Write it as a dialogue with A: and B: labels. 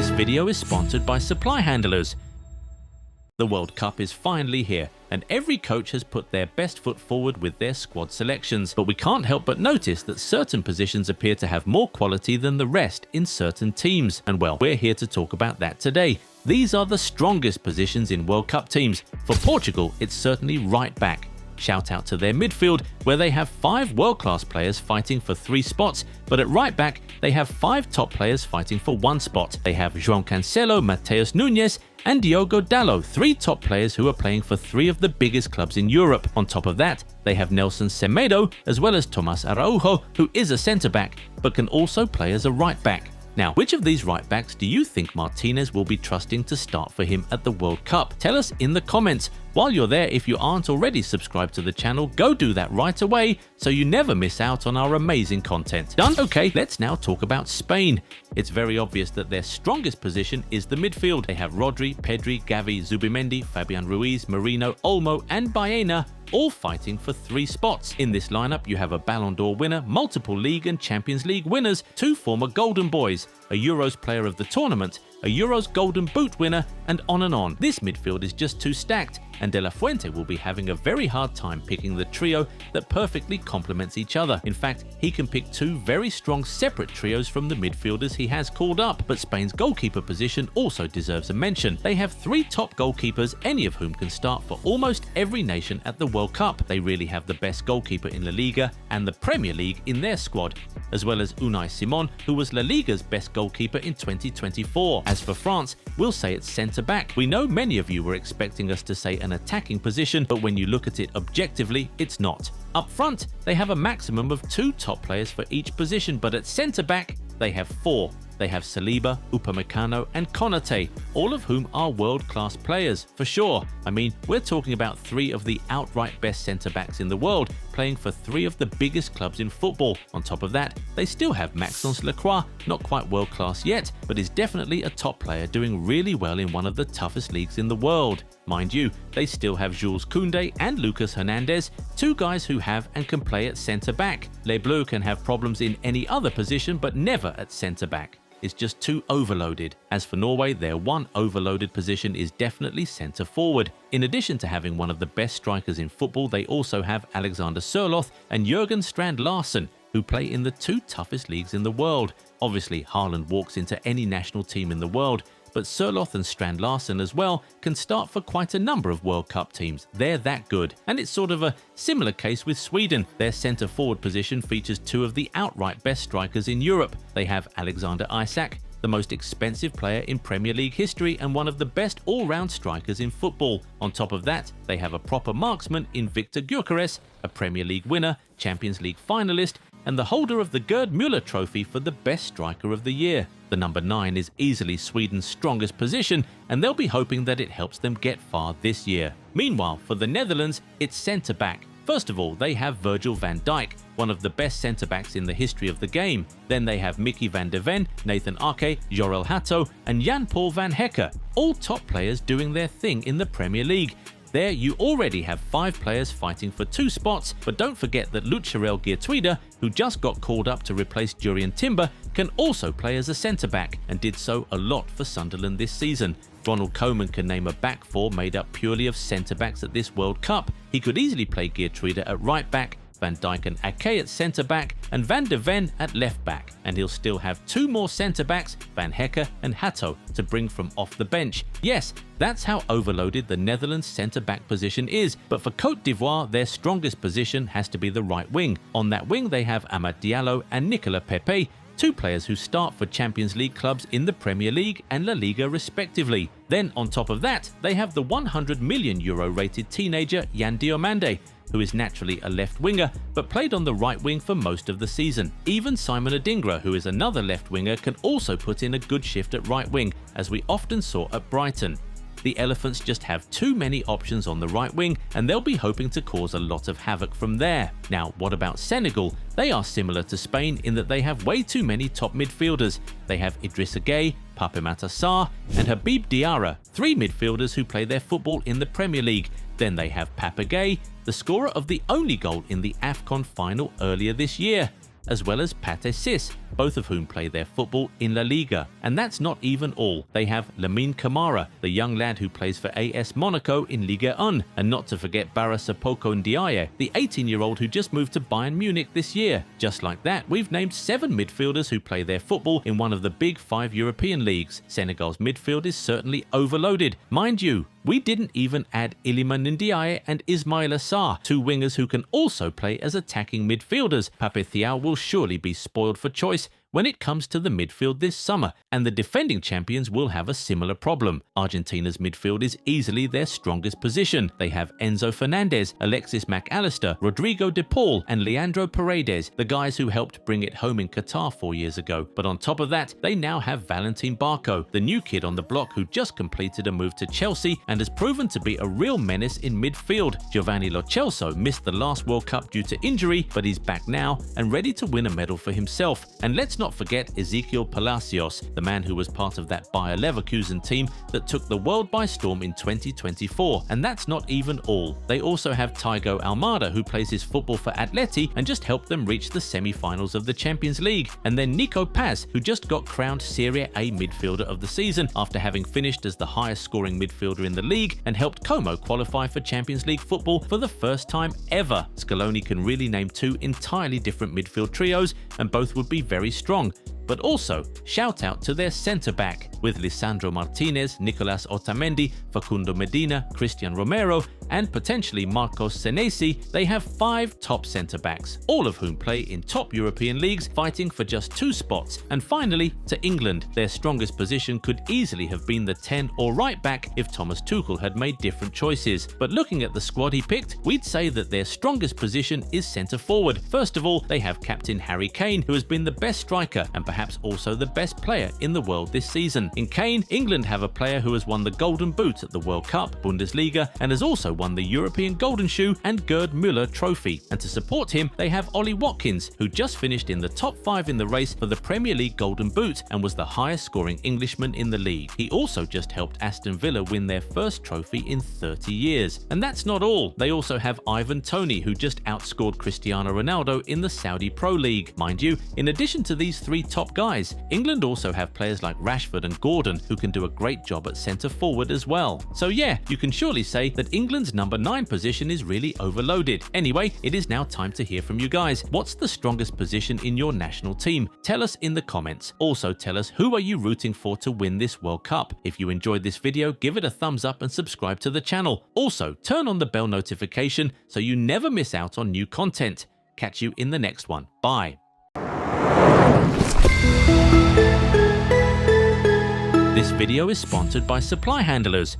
A: This video is sponsored by Supply Handlers. The World Cup is finally here, and every coach has put their best foot forward with their squad selections. But we can't help but notice that certain positions appear to have more quality than the rest in certain teams. And well, we're here to talk about that today. These are the strongest positions in World Cup teams. For Portugal, it's certainly right back. Shout out to their midfield, where they have 5 world-class players fighting for 3 spots, but at right back, they have 5 top players fighting for 1 spot. They have João Cancelo, Matheus Nunes, and Diogo Dalot, 3 top players who are playing for 3 of the biggest clubs in Europe. On top of that, they have Nelson Semedo, as well as Tomás Araujo, who is a centre-back, but can also play as a right-back. Now, which of these right-backs do you think Martinez will be trusting to start for him at the World Cup? Tell us in the comments. While you're there, if you aren't already subscribed to the channel, go do that right away so you never miss out on our amazing content. Done? Okay, let's now talk about Spain. It's very obvious that their strongest position is the midfield. They have Rodri, Pedri, Gavi, Zubimendi, Fabian Ruiz, Merino, Olmo, and Baena, all fighting for 3 spots. In this lineup, you have a Ballon d'Or winner, multiple League and Champions League winners, 2 former Golden Boys, a Euros Player of the Tournament, a Euros Golden Boot winner, and on and on. This midfield is just too stacked, and De La Fuente will be having a very hard time picking the trio that perfectly complements each other. In fact, he can pick 2 very strong separate trios from the midfielders he has called up. But Spain's goalkeeper position also deserves a mention. They have 3 top goalkeepers, any of whom can start for almost every nation at the World Cup. They really have the best goalkeeper in La Liga and the Premier League in their squad, as well as Unai Simon, who was La Liga's best goalkeeper in 2024. As for France, we'll say it's centre-back. We know many of you were expecting us to say an attacking position, but when you look at it objectively, it's not. Up front, they have a maximum of 2 top players for each position, but at centre-back, they have 4. They have Saliba, Upamecano, and Konate, all of whom are world-class players, for sure. I mean, we're talking about 3 of the outright best centre-backs in the world, playing for 3 of the biggest clubs in football. On top of that, they still have Maxence Lacroix, not quite world-class yet, but is definitely a top player doing really well in one of the toughest leagues in the world. Mind you, they still have Jules Koundé and Lucas Hernandez, 2 guys who have and can play at centre-back. Les Bleus can have problems in any other position, but never at centre-back. It's just too overloaded. As for Norway, their one overloaded position is definitely centre forward. In addition to having one of the best strikers in football, they also have Alexander Sørloth and Jørgen Strand Larsen, who play in the 2 toughest leagues in the world. Obviously, Haaland walks into any national team in the world, but Sørloth and Strand Larsen as well can start for quite a number of World Cup teams. They're that good. And it's sort of a similar case with Sweden. Their centre-forward position features 2 of the outright best strikers in Europe. They have Alexander Isak, the most expensive player in Premier League history and one of the best all-round strikers in football. On top of that, they have a proper marksman in Victor Gyökeres, a Premier League winner, Champions League finalist, and the holder of the Gerd Müller Trophy for the best striker of the year. The number 9 is easily Sweden's strongest position, and they'll be hoping that it helps them get far this year. Meanwhile, for the Netherlands, it's centre-back. First of all, they have Virgil van Dijk, one of the best centre-backs in the history of the game. Then they have Mickey van der Ven, Nathan Ake, Jorel Hato, and Jan-Paul van Hecke, all top players doing their thing in the Premier League. There you already have 5 players fighting for 2 spots, but don't forget that Lucharel Geertruida, who just got called up to replace Jurrien Timber, can also play as a centre-back and did so a lot for Sunderland this season. Ronald Koeman can name a back 4 made up purely of centre-backs at this World Cup. He could easily play Geertruida at right-back, Van Dijk and Ake at centre-back, and Van der Ven at left-back. And he'll still have 2 more centre-backs, Van Hecke and Hato, to bring from off the bench. Yes, that's how overloaded the Netherlands centre-back position is, but for Côte d'Ivoire, their strongest position has to be the right wing. On that wing, they have Amad Diallo and Nicolas Pepe, 2 players who start for Champions League clubs in the Premier League and La Liga respectively. Then on top of that, they have the €100 million rated teenager Yan Diomande, who is naturally a left winger but played on the right wing for most of the season. Even Simon Adingra, who is another left winger, can also put in a good shift at right wing, as we often saw at Brighton. The Elephants just have too many options on the right wing, and they'll be hoping to cause a lot of havoc from there. Now, what about Senegal? They are similar to Spain in that they have way too many top midfielders. They have Idrissa Gueye, Pape Matar Sarr, and Habib Diarra, 3 midfielders who play their football in the Premier League. Then they have Pape Gueye, the scorer of the only goal in the AFCON final earlier this year. as well as Pate Sis, both of whom play their football in La Liga. And that's not even all. They have Lamine Camara, the young lad who plays for AS Monaco in Ligue 1, and not to forget Bara Sapoko Ndiaye, the 18-year-old who just moved to Bayern Munich this year. Just like that, we've named 7 midfielders who play their football in one of the big 5 European leagues. Senegal's midfield is certainly overloaded. Mind you, we didn't even add Iliman Ndiaye and Ismaila Sarr, 2 wingers who can also play as attacking midfielders. Pape Thiaw will surely be spoiled for choice when it comes to the midfield this summer, and the defending champions will have a similar problem. Argentina's midfield is easily their strongest position. They have Enzo Fernandez, Alexis Mac Allister, Rodrigo de Paul, and Leandro Paredes, the guys who helped bring it home in Qatar 4 years ago. But on top of that, they now have Valentin Barco, the new kid on the block who just completed a move to Chelsea and has proven to be a real menace in midfield. Giovanni Lo Celso missed the last World Cup due to injury, but he's back now and ready to win a medal for himself. And let's not forget Ezequiel Palacios, the man who was part of that Bayer Leverkusen team that took the world by storm in 2024. And that's not even all. They also have Thiago Almada, who plays his football for Atleti and just helped them reach the semi-finals of the Champions League. And then Nico Paz, who just got crowned Serie A midfielder of the season after having finished as the highest scoring midfielder in the league and helped Como qualify for Champions League football for the first time ever. Scaloni can really name 2 entirely different midfield trios, and both would be very strong. But also, shout out to their centre-back, with Lisandro Martinez, Nicolas Otamendi, Facundo Medina, Christian Romero, and potentially Marcos Senesi. They have 5 top centre-backs, all of whom play in top European leagues, fighting for just 2 spots. And finally, to England, their strongest position could easily have been the 10 or right back if Thomas Tuchel had made different choices. But looking at the squad he picked, we'd say that their strongest position is centre-forward. First of all, they have captain Harry Kane, who has been the best striker and perhaps also the best player in the world this season. In Kane, England have a player who has won the Golden Boot at the World Cup, Bundesliga, and has also won the European Golden Shoe and Gerd Müller trophy. And to support him, they have Ollie Watkins, who just finished in the top 5 in the race for the Premier League Golden Boot and was the highest scoring Englishman in the league. He also just helped Aston Villa win their first trophy in 30 years. And that's not all. They also have Ivan Toney, who just outscored Cristiano Ronaldo in the Saudi Pro League. Mind you, in addition to these 3 top guys, England also have players like Rashford and Gordon who can do a great job at centre forward as well. So yeah, you can surely say that England's number 9 position is really overloaded. Anyway, it is now time to hear from you guys. What's the strongest position in your national team? Tell us in the comments. Also tell us, who are you rooting for to win this World Cup? If you enjoyed this video, give it a thumbs up and subscribe to the channel. Also, turn on the bell notification so you never miss out on new content. Catch you in the next one. Bye. This video is sponsored by Supply Handlers.